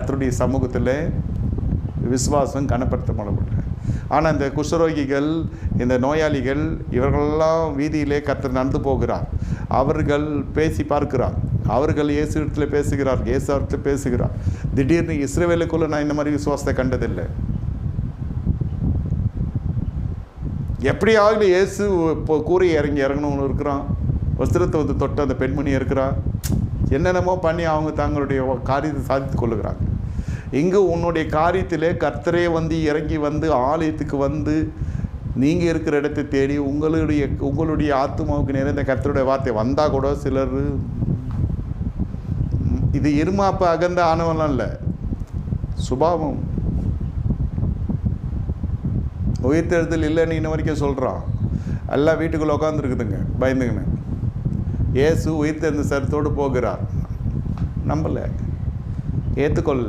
கர்த்தருடைய சமூகத்தில் விசுவாசம் கனப்படுத்தப்படப்பட்ட. ஆனால் இந்த குஷ்டரோகிகள், இந்த நோயாளிகள், இவர்களெல்லாம் வீதியிலே கர்த்தர் நடந்து போகிறார். அவர்கள் பேசி பார்க்கிறார். அவர்கள் இயேசு இடத்துல பேசுகிறார், இயேசு இடத்துல பேசுகிறார். திடீர்னு இஸ்ரவேலுக்குள்ளே நான் இந்த மாதிரி விசுவாசத்தை கண்டதில்லை. எப்படியாவது இயேசு இப்போ கூரை இறங்கணும்னு இருக்கிறான். வஸ்திரத்தை வந்து தொட்டு அந்த பெண்மணி இருக்கிறான். என்னென்னமோ பண்ணி அவங்க தங்களுடைய காரியத்தை சாதித்து கொள்ளுகிறாங்க. இங்கு உன்னுடைய காரியத்திலே கர்த்தரே வந்து இறங்கி வந்து ஆலயத்துக்கு வந்து நீங்கள் இருக்கிற இடத்தை தேடி உங்களுடைய ஆத்மாவுக்கு நிறைந்த கர்த்தருடைய வார்த்தை வந்தால் கூட சிலர் இது இருமாப்பு அகந்த ஆனவெல்லாம் இல்லை, சுபாவம். உயிர்த்தெழுதல் இல்லைன்னு இன்ன வரைக்கும் சொல்கிறான். எல்லாம் வீட்டுக்குள்ளே உட்காந்துருக்குதுங்க பயந்துங்கன்னு. இயேசு உயிர்த்தெழுந்த சரத்தோடு போகிறார். நம்பலை, ஏற்றுக்கொள்ள.